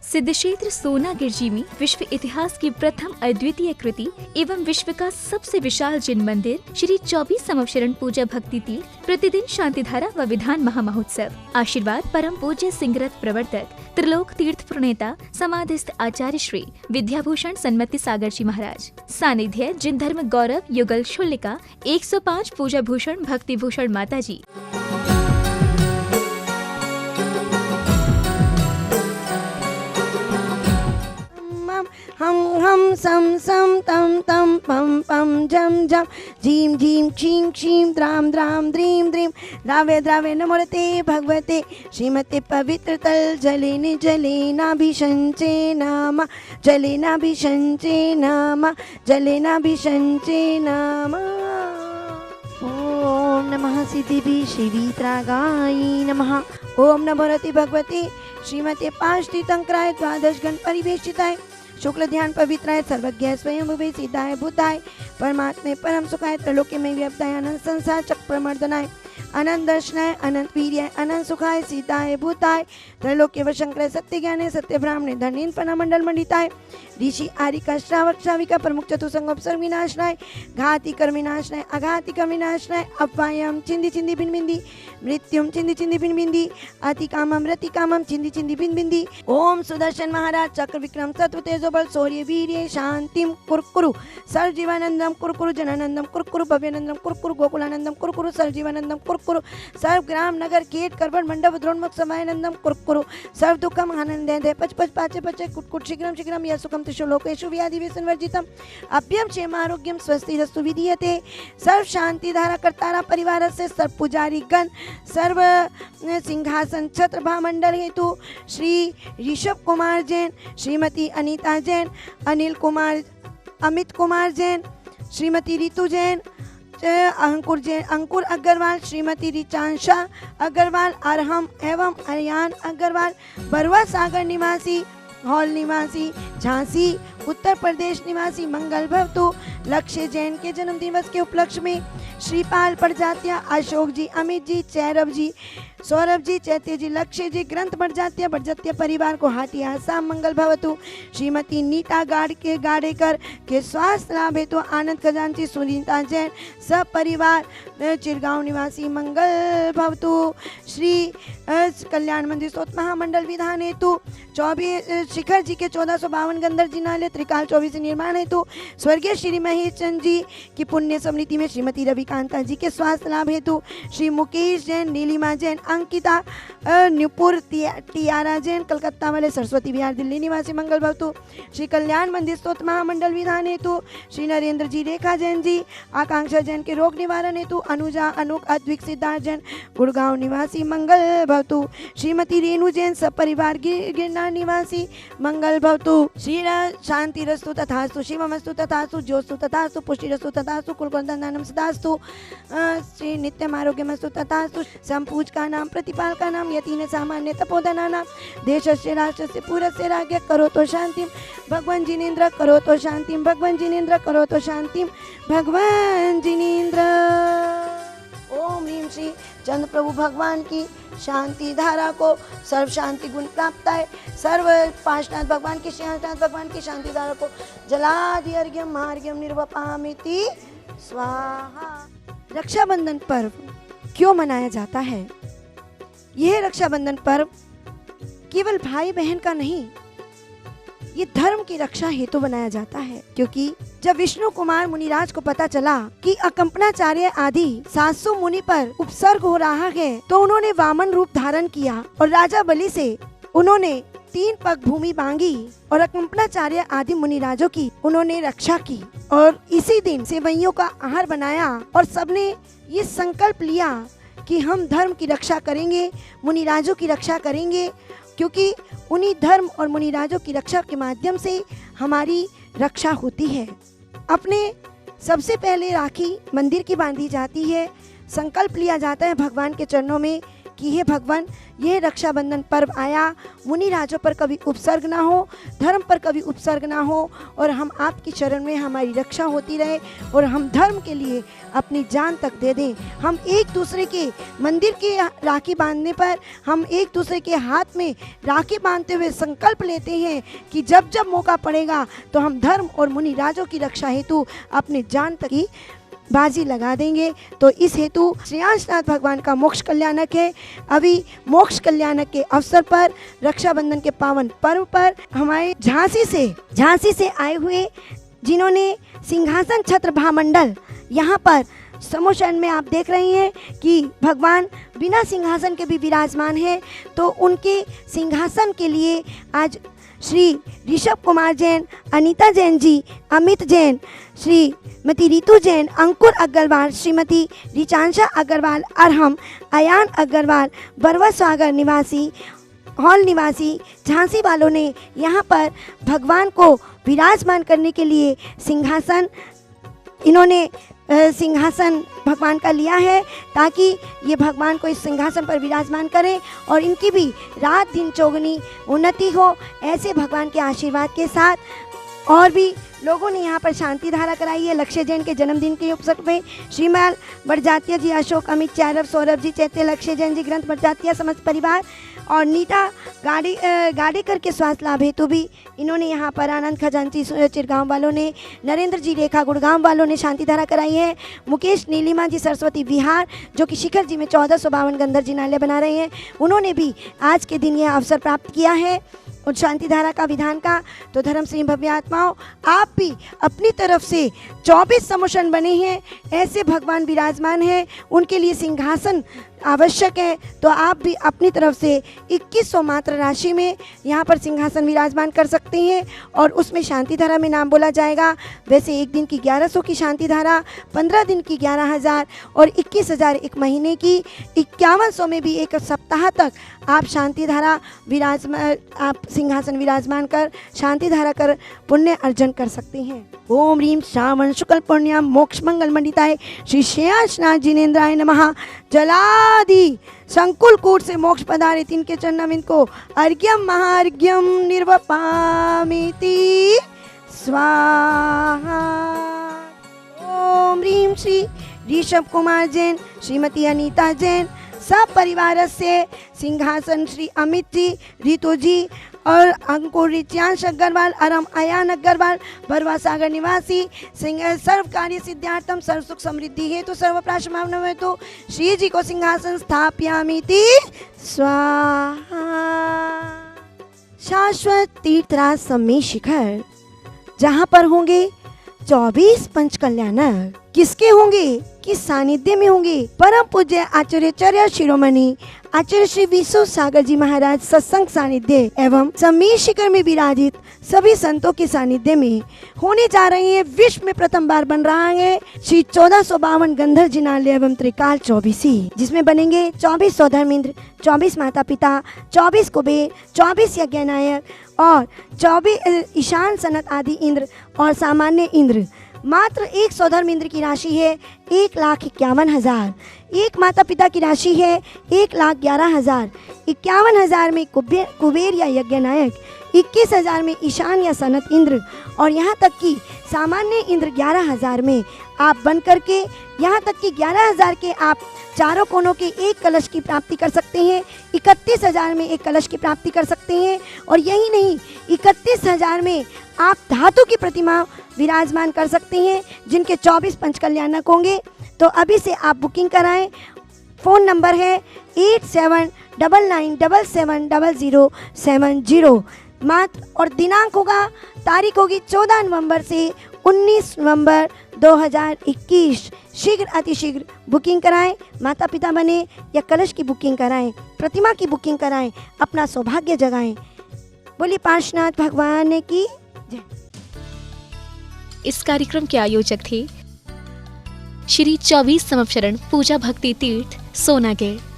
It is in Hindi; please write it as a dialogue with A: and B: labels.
A: सिद्धक्षेत्र सोनागिर जी में विश्व इतिहास की प्रथम अद्वितीय कृति एवं विश्व का सबसे विशाल जिन मंदिर श्री 24 समवशरण पूजा भक्ति तीर्थ प्रतिदिन शांतिधारा व विधान महामहोत्सव। आशीर्वाद परम पूज्य सिंहरथ प्रवर्तक त्रिलोक तीर्थ प्रणेता समाधिस्थ आचार्य श्री विद्याभूषण सन्मति सागर जी महाराज। सानिध्य जिन धर्म गौरव युगल शुल्लिका 105 पूजा भूषण भक्ति भूषण माता जी।
B: हम सम सम तम तम पम पम जम जम झीम झीम क्षीम क्षीम द्राम द्राम द्रीम द्रीम द्रावे द्रावे नमोते भगवते श्रीमते पवित्र तल जलेन जलेनाभिषंचे नाम जलेनाभिषंचे नाम जलेनाभिषंचे नाम। ओम नमः सिद्धिभि श्रीवीतरागाय नमः। ओम नमोरति भगवते श्रीमते पाशतीर्थंकराय द्वादश गण परिवेशिताय शुक्ल ध्यान पवित्राय सर्वज्ञ स्वयं भुवे सिद्धाय बुद्धाय परमात्मे परम सुखाय त्रैलोक्य में व्यवधाय अनंत संसार चक्र प्रमर्दनाय अनंत दर्शनाय अनंत वीर्याय अनंत सुखाय सिद्धाय बुद्धाय त्रैलोक्य वशंकराय सत्य ज्ञाने सत्य ब्राह्मणे धनीन फना मंडल मंडिताय ऋषि आरिका श्रावक श्राविका प्रमुख चतुसंगोपसर्ग विनाशनाय घाति कर्म विनाशनाय अघाति कर्म विनाशनाय अपायम चिंदी चिंदी भिन बिंदी मृत्युम चिंदी चिंदी भिन बिंदी अति कामम रति कामम चिंदी चिंदी भिन बिंदी। ओम सुदर्शन महाराज चक्र विक्रम सत्व तेजो बल शौर्य वीर्य शांतिम कुरकुरु सर्व जीवानंदम कुरकुरु जनानंदम कुरकुरु भव्यानंदम कुरकुरु गोकुलानंदम कुरकुरु सर्व जीवानंदम कुरकुरु सर्व ग्राम नगर केट करबन मंडप द्रोणमुख समायनंदम कुरकुरु सर्व दुखम आनंदे पच पच पाचे पचे कुटकुट शीघ्रम शीघ्रम या सुखम तिषु लोकेषु व्याधि व्यसनवर्जितम अभ्यम क्षेम आरोग्यम स्वस्तिरस्तु विधीयते। सर्व शांति धारा कर्तारा परिवार से सर्व पुजारी गण सर्व सिंहासन छत्र भामंडल हेतु श्री ऋषभ कुमार जैन श्रीमती अनीता जैन अनिल कुमार अमित कुमार जैन श्रीमती रितु जैन अंकुर जैन अंकुर अग्रवाल श्रीमती रिचांशा अग्रवाल अरहम एवं अरियान अग्रवाल बरवा सागर निवासी हॉल निवासी झांसी उत्तर प्रदेश निवासी मंगल भवतु लक्ष्य जैन के जन्म दिवस के उपलक्ष्य में श्रीपाल प्रजात्या अशोक जी अमित जी चैरव जी सौरभ जी चैत्य जी लक्ष्य जी ग्रंथ बड़जत्या परिवार को हाथी आसाम मंगल भवतु श्रीमती नीता गाड़ेकर के स्वास्थ्य लाभ हेतु आनंद खजांची सुनीता जैन सब परिवार चिरगांव निवासी मंगल भवतु श्री कल्याण मंदिर सोत महामंडल विधान हेतु 24 शिखर जी के 1452 गंधर जिनालय त्रिकाल 24 निर्माण हेतु स्वर्गीय श्री महेश चंद जी की पुण्य स्मृति में श्रीमती रविकांता जी के स्वास्थ्य लाभ हेतु श्री मुकेश जैन नीलिमा जैन अंकिता न्यूपुर टियारा जैन कलकत्ता वाले सरस्वती विहार दिल्ली निवासी मंगल भवतु श्री कल्याण मंदिर स्तोत्र महामंडल विधान हेतु श्री नरेंद्र जी रेखा जैन जी आकांक्षा जैन के रोग निवारण हेतु अनुजा अनुक अद्विक सिद्धार्थ जैन गुड़गांव निवासी मंगल भवतु श्रीमती रेणु जैन सब परिवार गिरनार निवासी मंगल भवतु श्री शांति रस्तु तथास्तु शिवमस्तु तथास्तु ज्योस्तु तथास्तु पुष्टिरस्तु तथास्तु कुलकुलदानम सदास्तु श्री नित्यम आरोग्यमस्तु तथास्तु संपूज का नाम प्रतिपाल का नाम यतीन सामान्य तपोधना नाम देशस्य राष्ट्रस्य पूरस्य राज्ञ करो तो शांतिम भगवान जिनेन्द्र करो तो शांतिम भगवान जिनेन्द्र करो तो शांतिम भगवान जिनेन्द्र। ओम ह्रीम श्री चंद्र प्रभु भगवान की शांति धारा को सर्व शांति गुण प्राप्त है। सर्व पांचनाथ भगवान की शांति धारा को जलादि अर्घ्यम मार्घ्यम निर्वपामिति स्वाहा। रक्षाबंधन पर्व क्यों मनाया जाता है? यह रक्षाबंधन पर्व केवल भाई बहन का नहीं, ये धर्म की रक्षा हेतु बनाया जाता है, क्योंकि जब विष्णु कुमार मुनिराज को पता चला कि अकंपनाचार्य आदि 700 मुनि पर उपसर्ग हो रहा है, तो उन्होंने वामन रूप धारण किया और राजा बलि से उन्होंने 3 पग भूमि मांगी और अकंपनाचार्य आदि मुनिराजों की उन्होंने रक्षा की और इसी दिन सेवैयों का आहार बनाया और सबने ये संकल्प लिया कि हम धर्म की रक्षा करेंगे, मुनिराजों की रक्षा करेंगे, क्योंकि उन्हीं धर्म और मुनिराजों की रक्षा के माध्यम से हमारी रक्षा होती है। अपने सबसे पहले राखी मंदिर की बांधी जाती है। संकल्प लिया जाता है भगवान के चरणों में कि हे भगवान, यह रक्षाबंधन पर्व आया, मुनि राजों पर कभी उपसर्ग ना हो, धर्म पर कभी उपसर्ग ना हो, और हम आपकी शरण में हमारी रक्षा होती रहे और हम धर्म के लिए अपनी जान तक दे दें। हम एक दूसरे के मंदिर के राखी बांधने पर हम एक दूसरे के हाथ में राखी बांधते हुए संकल्प लेते हैं कि जब जब मौका पड़ेगा तो हम धर्म और मुनि राजों की रक्षा हेतु अपनी जान तक की बाजी लगा देंगे। तो इस हेतु श्रेयांशनाथ भगवान का मोक्ष कल्याणक है। अभी मोक्ष कल्याणक के अवसर पर रक्षाबंधन के पावन पर्व पर हमारे झांसी से आए हुए जिन्होंने सिंहासन छत्र भामंडल यहाँ पर समोशन में आप देख रहे हैं कि भगवान बिना सिंहासन के भी विराजमान है। तो उनके सिंहासन के लिए आज श्री ऋषभ कुमार जैन, अनीता जैन जी, अमित जैन, श्रीमती रितु जैन, अंकुर अग्रवाल, श्रीमती रिचांशा अग्रवाल, अरहम, अयान अग्रवाल, बरवा सागर निवासी, हॉल निवासी झांसी वालों ने यहाँ पर भगवान को विराजमान करने के लिए इन्होंने सिंहासन भगवान का लिया है ताकि ये भगवान को इस सिंहासन पर विराजमान करें और इनकी भी रात दिन चौगुनी उन्नति हो, ऐसे भगवान के आशीर्वाद के साथ। और भी लोगों ने यहाँ पर शांति धारा कराई है। लक्ष्य जैन के जन्मदिन के उपसर में श्रीमान बड़जात्या जी, अशोक, अमित, चारव, सौरभ जी, चैत्य, लक्ष्य जैन जी, ग्रंथ बड़जात्या समस्त परिवार और नीता गाड़ेकर के स्वास्थ्य लाभ हेतु भी इन्होंने यहाँ पर आनंद खजांची चिरगांव वालों ने, नरेंद्र जी रेखा गुड़गांव वालों ने शांति धारा कराई है। मुकेश नीलिमा जी सरस्वती विहार जो कि शिखर जी में 1452 गंधर जिनालय बना रहे हैं, उन्होंने भी आज के दिन यह अवसर प्राप्त किया है और शांति धारा का विधान का। तो धर्म श्री भव्य आत्माओं, आप भी अपनी तरफ से 24 समोशन बने हैं, ऐसे भगवान विराजमान हैं, उनके लिए सिंहासन आवश्यक है। तो आप भी अपनी तरफ से 2100 मात्र राशि में यहाँ पर सिंहासन विराजमान कर सकते हैं और उसमें शांति धारा में नाम बोला जाएगा। वैसे एक दिन की 1100 की शांति धारा, 15 दिन की 11,000 और 21,000 एक महीने की, 5100 में भी एक सप्ताह तक आप शांति धारा आप सिंहासन विराजमान कर शांति धारा कर पुण्य अर्जन कर सकते हैं। ओम ह्रीम श्रावण शुक्ल पुण्याम मोक्ष मंगल मंडिताय श्री श्रेयांशनाथ जिनेन्द्राय नमः। जलादि संकुल कूट से मोक्ष पधारे तिनके चरणमिंद को अर्घ्यम महार्घ्यम निर्वपामिति स्वाहा। ओम ह्रीम श्री ऋषभ कुमार जैन, श्रीमती अनीता जैन, सब परिवार से सिंहासन श्री अमित जी, रितु जी और अंकुर रिचांश अग्रवाल, अरम, अयान अग्रवाल, बरवा सागर निवासी, सर्व कार्य सिद्धार्थम, सर्व सुख समृद्धि हेतु, सर्व प्राशमावनम हेतु श्री जी को सिंहासन स्थापयामीति स्वाहा। शाश्वत तीर्थराज सम्मेद शिखर जहाँ पर होंगे 24 पंच कल्याणक, किसके होंगे, किस सानिध्य में होंगे, परम पूज्य आचार्य शिरोमणि आचार्य श्री विश्व सागर जी महाराज सत्संग सानिध्य एवं सम्मेद शिखर में विराजित सभी संतों के सानिध्य में होने जा रहे हैं। विश्व में प्रथम बार बन रहा है श्री 1452 गंधर जिनालय एवं त्रिकाल 24, जिसमें बनेंगे 24 सौधर्मेंद्र, 24 माता पिता, 24 कुबेर, 24 यज्ञ नायक और 24 ईशान सनत आदि इंद्र और सामान्य इंद्र। मात्र एक सौधर्म इंद्र की राशि है 1,51,000, एक माता पिता की राशि है 1,11,000, 51,000 में कुबेर या यज्ञ नायक, 21,000 में ईशान या सनत इंद्र और यहाँ तक कि सामान्य इंद्र 11,000 में आप बन करके यहाँ तक कि 11,000 के आप चारों कोनों के एक कलश की प्राप्ति कर सकते हैं, 31,000 में एक कलश की प्राप्ति कर सकते हैं और यही नहीं 31,000 में आप धातु की प्रतिमा विराजमान कर सकते हैं जिनके 24 पंच कल्याणक होंगे। तो अभी से आप बुकिंग कराएं। फ़ोन नंबर है 8799770070 मात्र और दिनांक होगा, तारीख होगी 14 नवंबर से 19 नवंबर 2021। शीघ्र अतिशीघ्र बुकिंग कराएं, माता पिता बने या कलश की बुकिंग कराएं, प्रतिमा की बुकिंग कराएं, अपना सौभाग्य जगाएं। बोलिए पार्श्वनाथ भगवान की जय।
A: इस कार्यक्रम के आयोजक थे श्री 24 संवत्सरण पूजा भक्ति तीर्थ सोनागढ़।